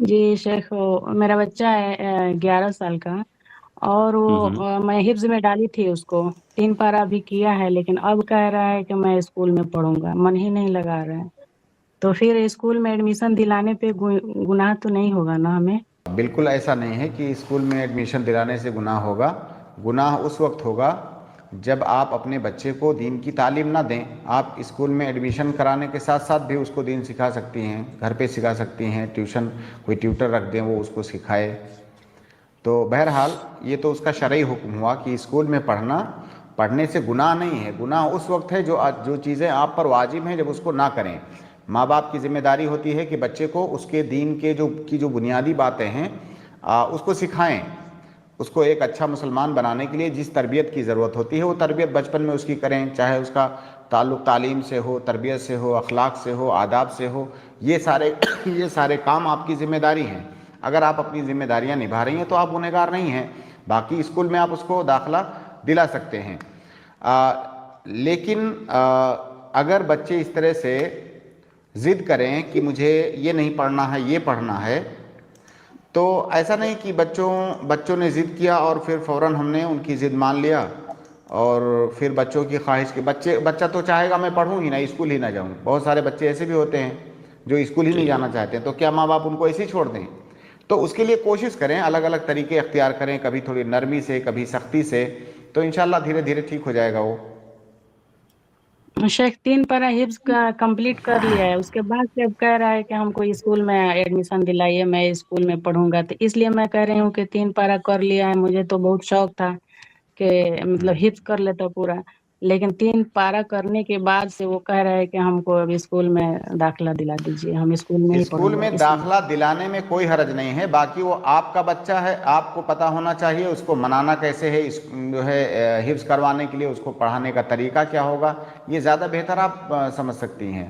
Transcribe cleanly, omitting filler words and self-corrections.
जी शेख, मेरा बच्चा है 11 साल का। और वो हम्म। मैं हिफ्ज में डाली थी उसको। 3 पारा भी किया है, लेकिन अब कह रहा है कि मैं स्कूल में पढ़ूंगा, मन ही नहीं लगा रहा है। तो फिर स्कूल में एडमिशन दिलाने पे गुनाह तो नहीं होगा ना हमें? बिल्कुल ऐसा नहीं है कि स्कूल में एडमिशन दिलाने से गुनाह होगा। गुनाह उस वक्त होगा जब आप अपने बच्चे को दीन की तालीम ना दें। आप स्कूल में एडमिशन कराने के साथ साथ भी उसको दीन सिखा सकती हैं, घर पे सिखा सकती हैं, ट्यूशन कोई ट्यूटर रख दें वो उसको सिखाए। तो बहरहाल ये तो उसका शरई हुक्म हुआ कि स्कूल में पढ़ने से गुनाह नहीं है। गुनाह उस वक्त है जो चीज़ें आप पर वाजिब हैं जब उसको ना करें। माँ बाप की जिम्मेदारी होती है कि बच्चे को उसके दीन के जो बुनियादी बातें हैं उसको सिखाएं। उसको एक अच्छा मुसलमान बनाने के लिए जिस तरबियत की ज़रूरत होती है वो तरबियत बचपन में उसकी करें, चाहे उसका ताल्लुक़ तालीम से हो, तरबियत से हो, अखलाक से हो, आदाब से हो। ये सारे ये सारे काम आपकी ज़िम्मेदारी हैं। अगर आप अपनी ज़िम्मेदारियां निभा रही हैं तो आप गुनहगार नहीं हैं। बाकी स्कूल में आप उसको दाखिला दिला सकते हैं। लेकिन अगर बच्चे इस तरह से ज़िद करें कि मुझे ये नहीं पढ़ना है, ये पढ़ना है, तो ऐसा नहीं कि बच्चों ने ज़िद किया और फिर फ़ौरन हमने उनकी ज़िद मान लिया और फिर बच्चों की ख्वाहिश के बच्चा तो चाहेगा मैं पढ़ूँ ही ना, स्कूल ही ना जाऊँ। बहुत सारे बच्चे ऐसे भी होते हैं जो स्कूल ही नहीं जी। जाना चाहते हैं। तो क्या माँ बाप उनको ऐसे ही छोड़ दें? तो उसके लिए कोशिश करें, अलग अलग तरीके अख्तियार करें, कभी थोड़ी नरमी से, कभी सख्ती से। तो इंशाल्लाह धीरे धीरे ठीक हो जाएगा वो। शेख 3 पारा हिफ्ज का कंप्लीट कर लिया है, उसके बाद से अब कह रहा है कि हमको स्कूल में एडमिशन दिलाइए, मैं स्कूल में पढ़ूंगा। तो इसलिए मैं कह रही हूँ कि 3 पारा कर लिया है, मुझे तो बहुत शौक था कि मतलब हिफ्ज कर लेता पूरा। लेकिन 3 पारा करने के बाद से वो कह रहा है कि हमको अब स्कूल में दाखिला दिला दीजिए, हम स्कूल में ही स्कूल पढ़ूंगा, में इसलिए। दाखला दिलाने में कोई हरज नहीं है। बाकी वो आपका बच्चा है, आपको पता होना चाहिए उसको मनाना कैसे है, जो है हिफ्ज करवाने के लिए उसको पढ़ाने का तरीका क्या होगा, ये ज़्यादा बेहतर आप समझ सकती हैं।